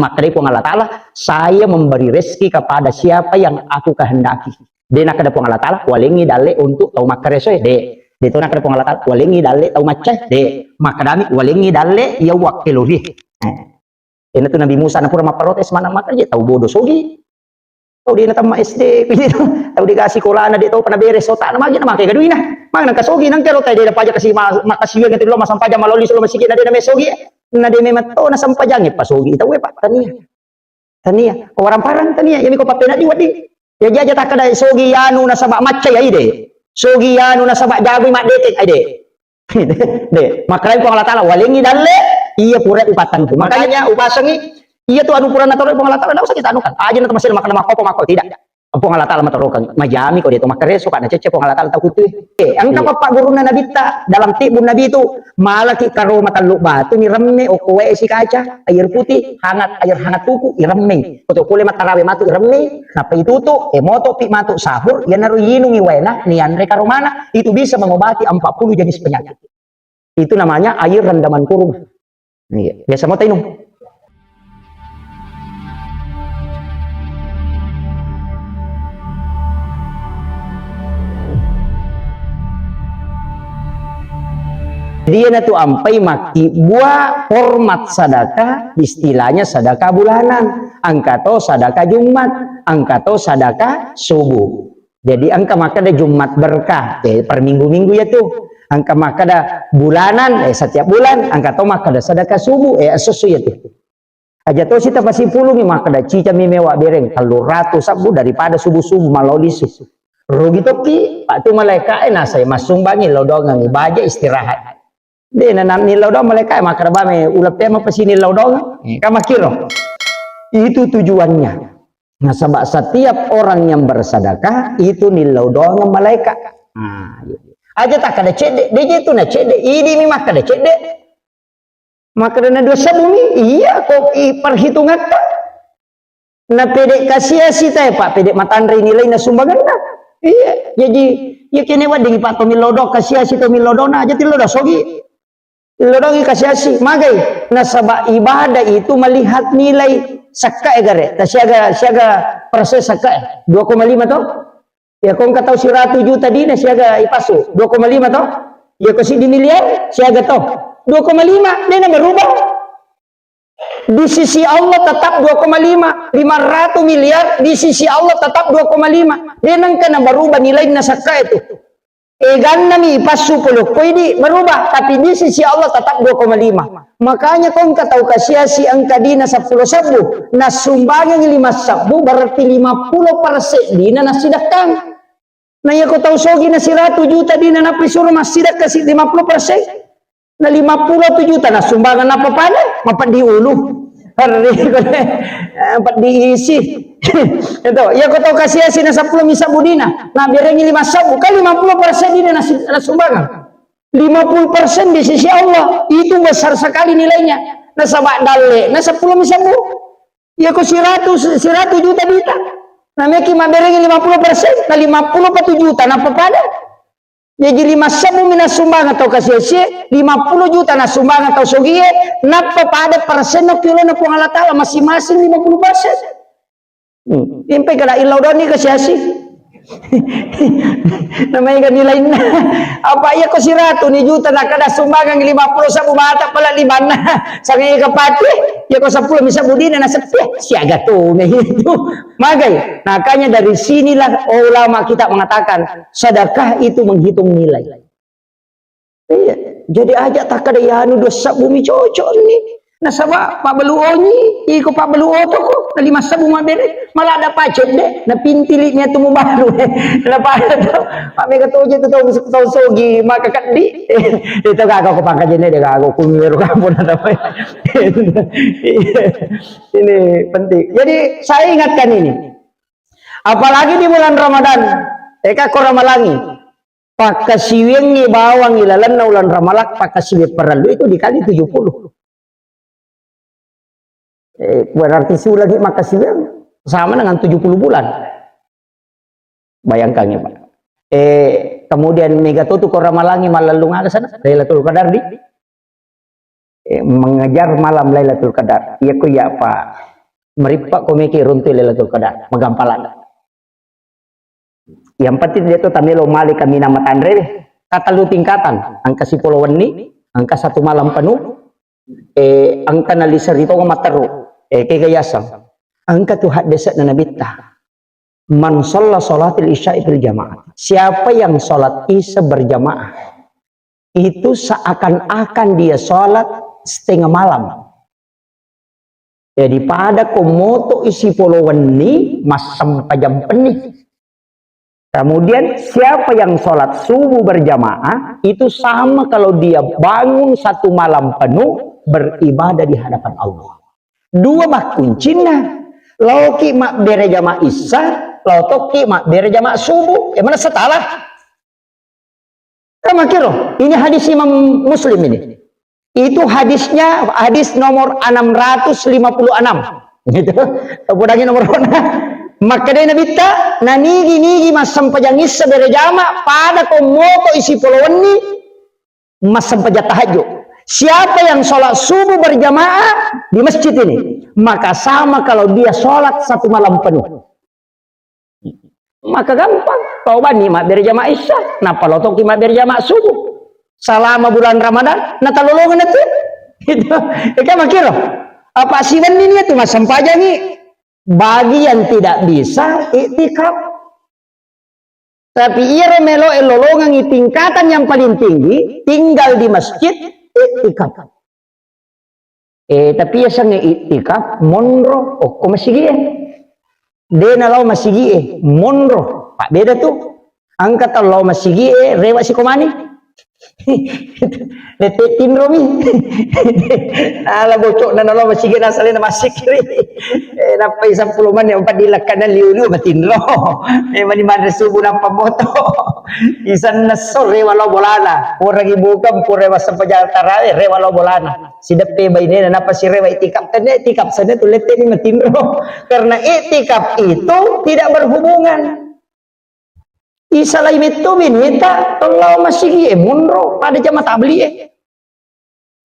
Maka dari Allah Ta'ala, saya memberi rezeki kepada siapa yang aku kehendaki. Dia nak ada Allah Ta'ala, walingi dale untuk tau makaresoy de. Dia tu nak ada Allah Ta'ala, walingi dale tau macah de. Maka dami walingi dale ya wakiluri. Ini tu Nabi Musa nak pura maprotes mana maka dia tahu bodoh sogi. Tahu dia nak SD, tahu dikasih kolana dia tahu pernah beres otak nama lagi nama kayak gaduh ina. Mang nak kasogi nang kalau tadi dia pajak kasih makasih yang itu lo masam pajak maloli solo masih kita dia mesogi. Na dia memang tahu na sampajang pasogi tahu pak tania orang parang tania yang ko papena di wadi. Ya jaja tak kada sogi anu na sabak macai ai de. Sogi anu na sabak jago mak detek ai de. De, makanya ko Allah Taala walingi dalle iya pura upatan tu. Makanya ubasangi iya tu anu pura na toro ko Allah Taala usah kita anukan. Aja na masih makan mako tidak. Apa Allah Ta'ala matorokan majami kok dia tu makareso kan cece ko Allah Ta'ala tahu tu ang kapapa guru na nabita dalam tibun nabi itu malaki karo matan batu ni remme o kowe si kaca air putih hangat air hangat kuku iremme ko kule matarawe matu iremme napa itu tu moto pi matu sahur ya naru yinungi wena ni andre karo mana itu bisa mengobati 40 jenis penyakit. Itu namanya air rendaman kurung. Iya, biasa mau minum. Dia tu ampai maki buah format sadaka istilahnya sadaka bulanan angkato sadaka Jumat angkato sadaka subuh. Jadi angka maka ada Jumat berkah per minggu-minggu ya tuh angka maka ada bulanan setiap bulan angkato maka ada sadaka subuh sesuai ya tuh aja tuh kita pasti pulungi maka ada cica mewah bereng kalau ratus sabu daripada subuh-subuh malolisu rugi toki pak tu malaikat saya masumbangi lodongan baja istirahat. Dia nanam nilau dong mereka makar bame ulap tema pesini nilau dong kamakiro itu tujuannya. Nah sebab setiap orang yang bersedekah itu nilau dong malaikat. Aja tak ada cedek dia itu na cedek ini memang ada cedek maka dana dosa bumi iya kok perhitungan tak na pedek kasih tay pak pedek matandri nilai na sumbangan na iya jadi ya kene wading pak tomilodo kasih tomilodona aja tilodo sogi lodongi kasih magai nasaba ibadah itu melihat nilai sakai gare siaga proses sakai 2,5 toh ya kong katau si 100 juta dina siaga ipasu 2,5 toh ya ko si di miliar siaga toh 2,5 dina berubah di sisi Allah tetap 2,5 500 miliar di sisi Allah tetap 2,5 dina kana berubah nilai na sakai itu ganna mi pasu puluh ko ini berubah tapi di sisi Allah tetap 2,5 makanya kau tahu kasih si angka dina 10 sabu na sumbangan 5 sabu berarti 50% dina na sidakang na ya kau tahu sogi na 100 juta dina na prisuruh masidak kasih 50% na 50 juta na sumbangan apa pada mapan diulu empat diisi itu ya kau tahu kasih si na 10 misabu dina nah biarangi 5 sabu kan 50% dina na sumbangan 50% di sisi Allah itu besar sekali nilainya na sabak dalle na 10 misabu ya kau 100 juta dita nah meki biarangi 50% na 50 juta na pada jadi 5 sabu mina sumbangan atau kasih si 50 juta na sumbangan atau sogie napa pada persen no kilo na Allah Ta'ala masing-masing 50%. Impe kada ilau doni kasih si namanya kan nilai apa ya ko si 100 ni juta na kada sumbangan 50 sabu mata pala 5 na sangai kapati ya ko 10 bisa budina na sepi siaga tuh itu magai makanya dari sinilah ulama kita mengatakan sedekah itu menghitung nilai iya jadi aja tak kada ya anu dosa bumi cocok ni nasaba pak beluonyi iko pak beluo to ko na 5 sabu mabere malah ada pacet deh na pintiliknya tu baru na pada to pak mega to je to sogi maka kadi itu kagak ko pangkajene de kagak ko miru kampun ada apa ini penting jadi saya ingatkan ini apalagi di bulan Ramadan eka ko ramalangi pakasiwengi bawang ilalan na ulan ramalak pakasiwe perlu itu dikali 70 berarti su lagi makasih sama dengan 70 bulan bayangkan ya Pak kemudian mega tutu ko ramalangi malalung ada sana Lailatul Qadar di mengejar malam Lailatul Qadar. Iya ku ya Pak. Meripak ko mikir runti Lailatul Qadar, magampalan. Yang penting dia tuh tamilo mali kami nama tandre, tatalu tingkatan, angka 10 weni, angka 1 malam penuh, angka nalisar itu ngamateru, kegayasang, angka tuh hak desat na nabita. Man sholla sholatil isya'i bil jamaah. Siapa yang sholat isya berjamaah, itu seakan-akan dia sholat setengah malam. Jadi pada komoto isi polowen ni masam pajam penih. Kemudian siapa yang sholat subuh berjamaah itu sama kalau dia bangun 1 malam penuh beribadah di hadapan Allah. Dua bah kuncinya. Lauki mak bere jamaah isya, lau toki mak bere jamaah subuh. Mana setalah? Kamu kira? Ini hadis Imam Muslim ini. Itu hadisnya hadis nomor 656. Gitu. Pudangnya nomor mana? Maka dia nabita nanigi masam pajangis sebere jama pada komoto isi polowen ni masam pajat tahajud. Siapa yang sholat subuh berjamaah di masjid ini, maka sama kalau dia sholat 1 malam penuh. Maka gampang. Kau bani mak berjamaah isya, napa lotok mak berjamaah subuh. Selama bulan Ramadan, natalolongan itu. Itu. Ikan makiro. Apa sih ini tuh masam pajangi? Bagi yang tidak bisa iktikaf, tapi ia remelo elolongan tingkatan yang paling tinggi, tinggal di masjid iktikaf. Tapi ya sang iktikaf monro, kok masih gie? Dena lau masih gie, monro. Pak beda tuh. Angkat lau masih gie, rewa si komani. Letetin romi ala bocok na nalo masige na salin na masikri napay 10 man yung padilak ka na liulo matinlo mani man subo ng pamoto isan na sore wala bolana pura gibukam pura masapajal tarawe re wala bolana sidape bayne na napa si rewa itikap tanda itikap sana tulete ni matinlo karena itikap itu tidak berhubungan. Isalay mito binita kalau masih munro pada jamaah tabli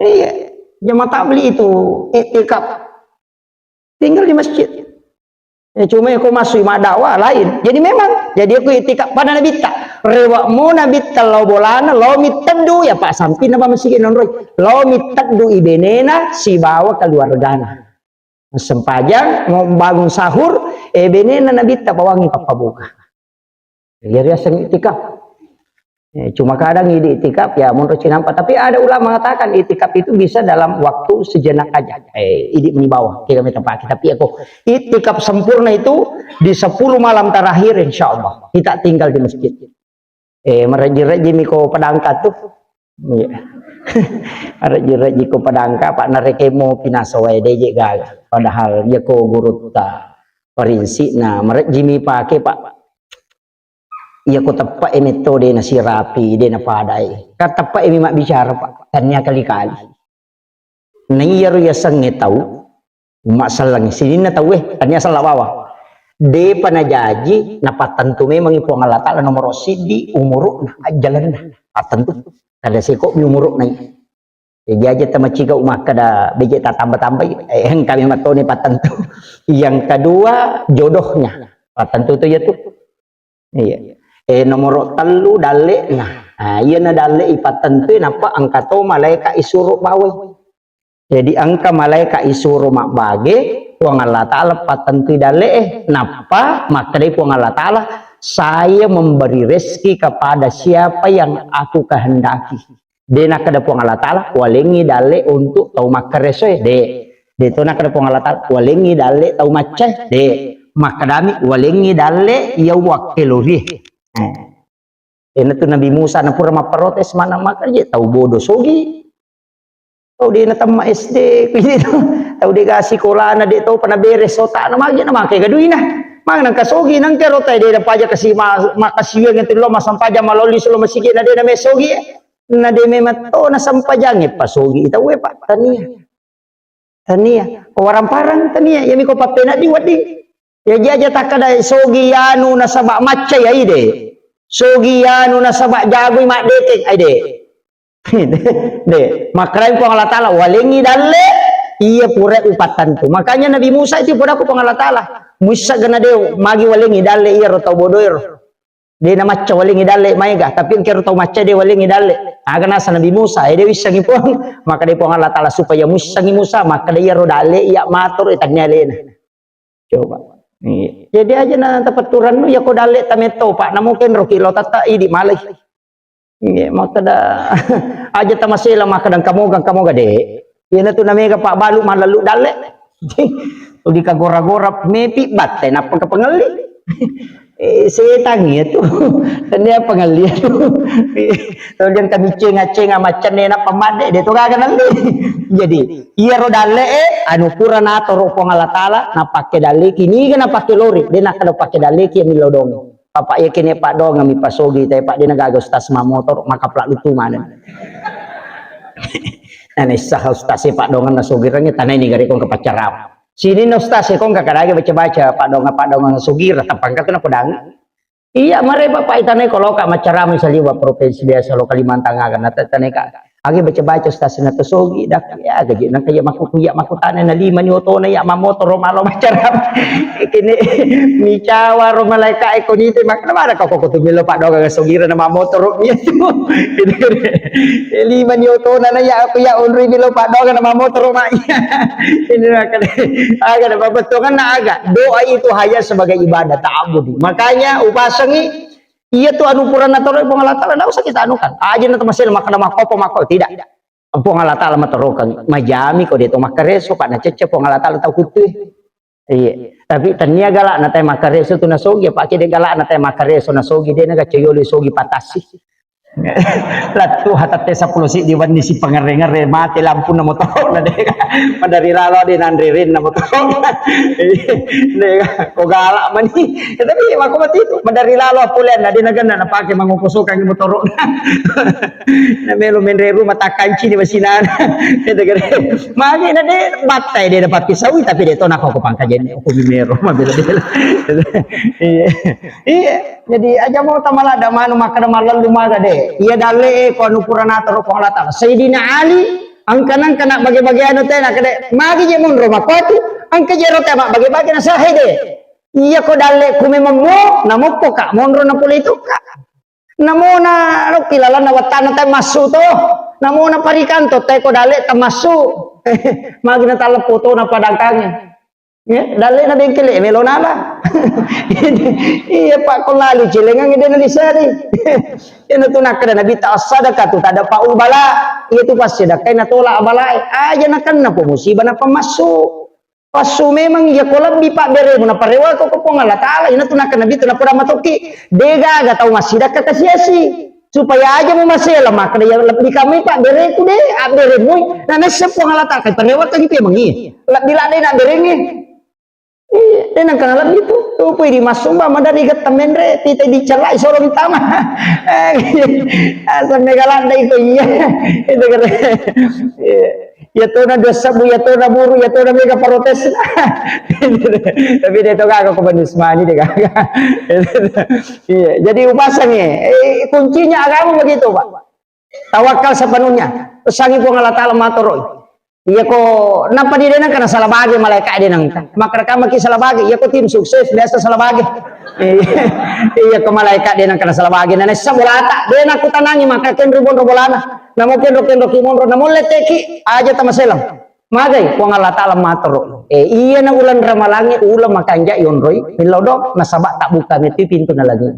iya jamaah tabli itu iktikaf tinggal di masjid cuma aku masuk dakwah lain jadi memang jadi aku iktikaf pada nabita rewak mo nabita lau bolana lau mitadu ya Pak sampin apa masih nonroy lau mitadu ibenena si bawa keluargana sempajang mau bangun sahur benena nabita pawangi papabuka. Ya dia sering itikaf. Cuma kadang ini itikaf ya menurut nampak. Tapi ada ulama mengatakan itikaf itu bisa dalam waktu sejenak aja. Ini di bawah kita tempat. Tapi aku itikaf sempurna itu di 10 malam terakhir insya Allah kita tinggal di masjid. Meraji-raji miko padangka tuh. Meraji-raji ko padangka Pak narekemo pinasawai deje gaga. Padahal dia ko guru ta perinsi. Nah meraji mi pakai Pak. Iya ko tepat metode na si rapi dia na padai. Kata Pak imi mak bicara Pak. Tanya kali-kali. Naiyaru ya sange tahu. Mak salang sini na tahu tanya salah bawah. De panajaji na patentu memang ipo ngalata la nomor sidi umuruk na jalan na. Patentu. Kada siko mi umuruk na. Jadi aja tamaciga umak kada beje ta tambah-tambah yang kami matone patentu. Yang kedua jodohnya. Patentu itu ya tuh. Iya. Nomor telu dale nah iya na dale ipatentu napa angka to malaika isuru bawe jadi angka malaika isuru mak bage puang Allah Ta'ala patentu dale napa maka dari puang Allah Ta'ala saya memberi rezeki kepada siapa yang aku kehendaki dena kada puang Allah Ta'ala walengi dale untuk tau makaresoe de itu nak kada puang Allah Ta'ala walengi dale tau maceh de makadami walengi dale ya wakiluri. Ini tuh Nabi Musa na pura maprotes mana makarja tahu bodoh sogi tahu dia na tama SD gitu tahu dia kasih sekolah na dia tahu pernah beres sota na magi na makai gaduin na mang nang kasogi nang kero tay dia paja kasi makasiyo ng tilo masampaja maloli sulo masigi na dia na mesogi na dia memato na sampajangi pasogi itaw Pak tania orang parang tania yami ko papena di wadi ya jaja takada sogi anu na sabak macay ay de sogi anu na sabak jagoy mak detek ay de de makrai po Allah taala walingi dalle iya pure upatan tu makanya Nabi Musa itu pura ko Allah taala Musa gana de magi walingi dalle iya ro tau bodoir de na macca walingi dalle maiga tapi kero tau macca de walingi dalle aga nasa Nabi Musa de wisangi po maka de po Allah taala supaya musangi Musa maka de iya ro dalle iya matur itanya lena coba jadi aja na tapaturan nu ya ko dalle tameto pak na mungkin ro kilo tata idi malay maka da aja tamasila maka dan kamu gade yan na to na mega pak balu malalu dalle to di kagora-gora mepi batte na pagkapangali setang itu tanya pengali to diyan kami cenga macan na pamade de to gaga nanti jadi iya ro dalle anu pura na to ro Allah taala na pake dalle kini na pake lori de na kada pake dalle ki milodong Papa ya kini Pak dong ngami pasogi tapi Pak dia nagagos tas motor maka plak lutu mana. Nane sah ustaz Pak dongan nasogiranya tanah ini gari kong kepacarap. Sini no ustaz kong kakak baca Pak dongan nasogir tapangkat kena pedang. Iya mare Bapak itane kalau kak macaram misalnya provinsi biasa lo Kalimantan agan natane kak. Agi baca ustaz na tosogi dak ya gaji nang kaya maku tanah na lima ni oto na ya mamotor malo macaram. Kini mi cawa ro malaika iko nite makna mana kau tumilo Pak doga sogira na mamotor niya tu. Lima ni oto na ya aku ya unri milo Pak doga na mamotor ma. Ini akan aga babetongan na aga. Doa itu hanya sebagai ibadah ta'abbudi. Makanya upasangi iya tuh anu pura natoro pong Allah taala usah kita anukan aja na masil makna mako tidak pong Allah taala matorokan majami ko dito makareso pa na cece pong Allah taala tau kutu iya tapi tanya galak na tay makareso tu nasogi pa kide galak na tay makareso nasogi de naga ceyoli sogi patasi latu hatate 10 si diwan ni si pangarengar mati lampu na motor na de madari lalo de nandririn na motor de ko galak man ni tapi ako mati itu madari lalo pulen na dinagana na pake mangukusukan ni motor na melo menreru mata kanci di basinan de gare magi na de batay de dapat pisawi tapi de to na ko pangkajen ko mimero mabela de iya jadi aja mau tamala da manu makana malal lumaga de iya dalle ko anu purana taro ko Allah taala Sayyidina Ali angkanang kana bagi-bagi anu teh nak kade magi je mun roma ko tu angka je rota mak bagi-bagi na sahide iya ko dalle ku memang mo namo ko ka mon ro na puli itu ka namo na ro kilala na watana teh masu to namo na parikanto teh ko dalle tamasu magi na tala foto na padangkang ya dalle na bengkel melonala iya Pak ko lalu cilengang ide na disari ino tu nakada nabi ta sadaqah tu tada paul bala itu pas sedekah na tola balai aja nakan na po musibah na pamasuk pasu memang ya kolam bi Pak bere mo na parewa ko pong Allah taala ino tu nakada nabi tu na pura matoki dega ga tau masidaka kasiasi supaya aja mo masela maka ya lebih kami Pak bere ku de abere mo na nasep pong Allah taala parewa ka gitu mangi bila de na berenge dia nang kangalan gitu tuh pwede masumba madari gat tamendre tita dicelai sorong tama asal megalanda itu iya itu kata ya tuh na dosa bu ya tuh na buru ya tuh na mega protes tapi dia tuh kagak kebenismani dia kagak iya jadi upasannya kuncinya agama begitu Pak tawakal sepenuhnya sangi pun Allah taala matur iya ko napa di dena kana salah bagi malaikat dia nang maka kama ki salah bagi iya ko tim sukses biasa salah bagi iya ko malaikat dia nang kana salah bagi nana sabolata dia nak kutanangi maka ken ribon robolana namo ken mon namo leteki aja tamaselam magai ko Allah taala matur iya na ulan ramalangi ulam makanja yonroy milodo nasaba tak buka meti pintu na lagi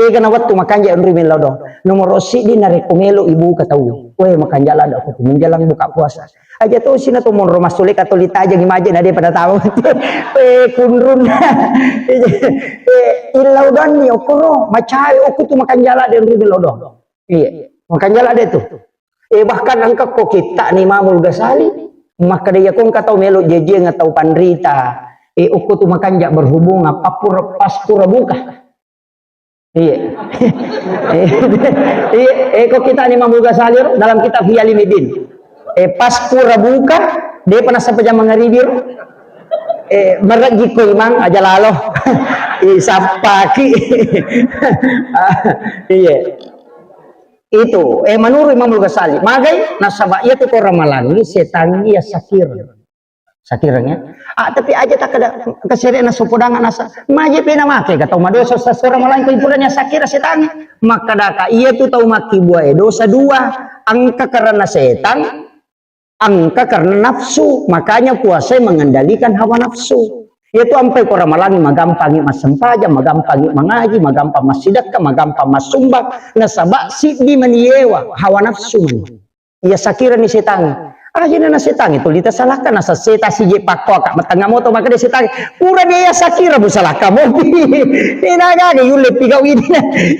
iya kana wattu makanja yonroy milodo nomor rosi di narekomelo ibu katau we makanja lada ko menjelang buka puasa aja tuh sini tuh mau rumah sulik atau lita aja gimana aja pada tahu kunrun ilaudon ni okoro macai oku tuh makan jala dari ilaudon iya makan jala deh tuh bahkan angka kok kita nih Imamul Ghazali maka dia kong katau melo jeje ngatau pandrita oku tuh makan jak berhubung apa pura pas pura buka iya kok kita nih Imamul Ghazali dalam kitab Hiyalimidin pas pura buka dia pernah sampai jam mengaribir meragi ko imang aja lalo isapaki iya Itu menurut Imam Al-Ghazali magai nasaba ia tu ko ramalangi setan ia sakiranya tapi aja tak ada keserian na supodangan nasa maje pina make gatau madosa sa ramalangi ko ipulanya sakira setan maka daka ia tu tau maki buah dosa dua angka karena setan angka karena nafsu makanya puasa mengendalikan hawa nafsu. Yaitu ampai ko ramalangi magampangi masempaja magampangi mangaji magampang masidakka magampang masumbang nasaba si di maniewa hawa nafsu man iya sakira ni setan aja na setan itu lita salahkan nasa seta si je pakko kak matanga moto maka dia setan pura dia sakira bu salahkan mo inaga ni yule pigaw ini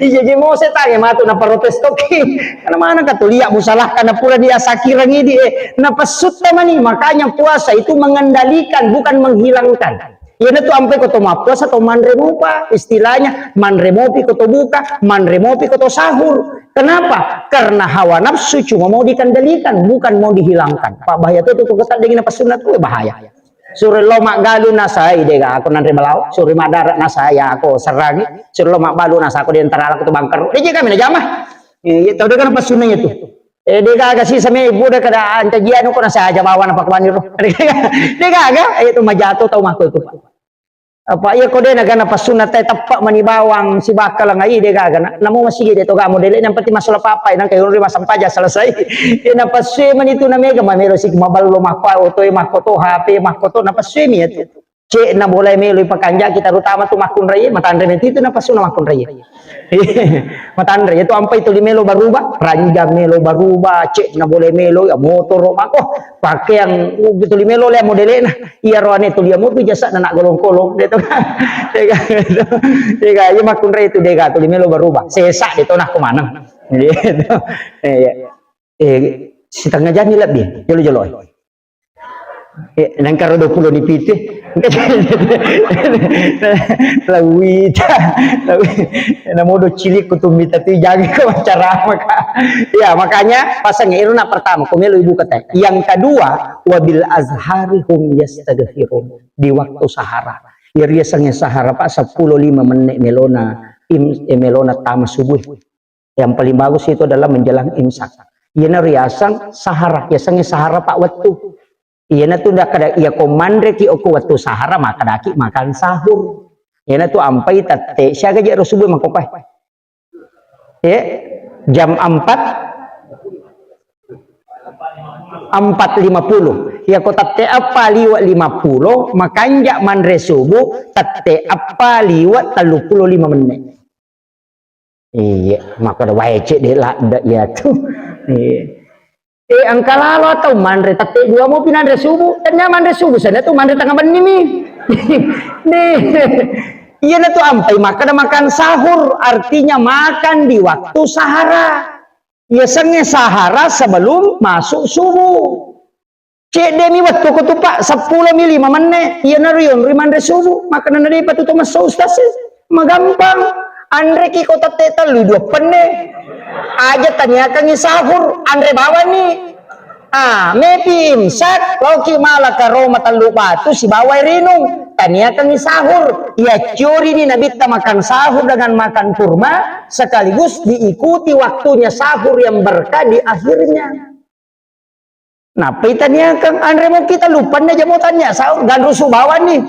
ije je mo setan mato na protes toki kana mana ka tulia bu salahkan na pura dia sakira ngidi na pasut mani makanya puasa itu mengendalikan bukan menghilangkan. Ia tu ampai koto mapuas atau manremopa istilahnya manremopi koto buka manremopi koto sahur. Kenapa? Karena hawa nafsu cuma mau dikendalikan bukan mau dihilangkan. Pak bahaya tu ketat dengan apa sunat tu bahaya. Suri lomak galu nasai dega aku nanti balau suri madarat nasaya aku seragi suri lomak balu nasa aku di antara aku tu bangker. Dia kami na jamah. Tahu dengan apa sunatnya tu. Dega kasi sa may buda kada antagiano ko na sa jabawan apa kawaniro. Dega aga itu majato tau mako itu. Apa iya ko din na pasunat tay tapak manibawang si bakal lang ay dega aga namo masige dito ga model nang pati masula papay nang kayo ri masampaja selesai. Na paswe man ito na mega mamero sig maballo makwa otoy makoto HP makoto na paswe mi ito. Cek na boleh melo ipakanja kita terutama tu makun raya matandre itu na pasuna makun raya. Matandre itu ampai tu melo baruba ranjang melo baruba cek na boleh melo ya motor mako pakai yang betul melo le modelena iya roane tu dia motu jasa na golong-golong deto dega ya makun raya itu dega tu melo baruba sesa deto na kumana gitu si tengah jani lebih jolo-jolo nang karo 20 ni piti lawita na modo cilik kutumita tu jagi ko cara maka ya makanya pasang iruna pertama kumelo ibu kata yang kedua wabil azhari hum yastaghfirun di waktu sahara iria sange sahara pak 10-5 menit melona tama subuh yang paling bagus itu adalah menjelang imsak ieu riasang sahara ya sange sahara pak waktu iya na tu dah kada iya komandre ki oku waktu sahara maka daki makan sahur. Iya na tu ampai tate siaga je subuh makopai. Ya jam 4:50. Ya ko tate apa liwat 50 makanja mandre subuh tate apa liwat 35 menit. Iya maka dah wae cek de lah ya tu. Iya. Angka lalu atau mandre tate dua mau pinandre subuh dan mandre subuh sana tuh mandre tengah benih nih iya na tuh ampai makan sahur artinya makan di waktu sahara ya sange sahara sebelum masuk subuh cek demi waktu kutupak 10-5 menit iya na rion mandre subuh makanan dari patu tuh masuk ustaz magampang andre ki kota teta lu 2 pene aja tanyakan sahur andre bawa nih mepi imsak loki malah karoma talu batu si bawa rinung tanyakan sahur ya curi nih nabi kita makan sahur dengan makan kurma sekaligus diikuti waktunya sahur yang berkah di akhirnya nah tanyakan andre mau kita lupa aja mau tanya sahur dan rusuh bawa nih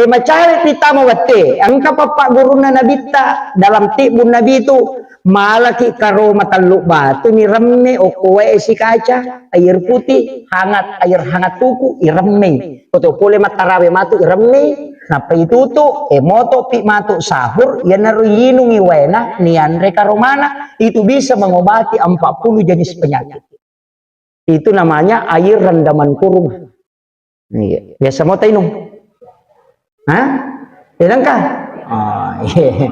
macari kita mawate ang kapapa guru na nabita dalam tibun nabi itu malaki karo mataluk batu ni remme o kuwe si kaca air putih hangat air hangat tuku iremme koto pole matarawe matu iremme napa itutu moto pi matu sahur ya naruyinungi wena ni andre karo mana itu bisa mengobati 40 jenis penyakit itu namanya air rendaman kurma. Iya, biasa mau tainung, hah? Hilangkah? Oh, iya.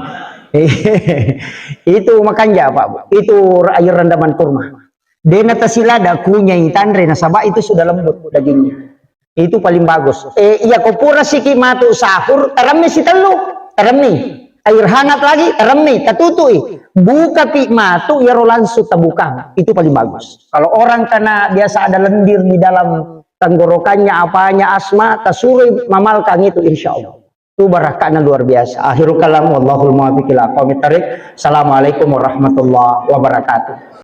Itu makanya Pak, itu air rendaman kurma. Denata silada kunyai tandre nasaba itu sudah lembut dagingnya. Itu paling bagus. Iya kopura siki matu sahur, teremi si telu, teremi. Air hangat lagi, teremi, tatutui. Buka pi matu ya rolansu tabuka. Itu paling bagus. Kalau orang karena biasa ada lendir di dalam tenggorokannya apanya asma tasuri mamalkan itu insya Allah Itu barakahnya luar biasa. Akhirul kalam wallahul muwaffiq ila aqwamit thariq. Assalamualaikum warahmatullahi wabarakatuh.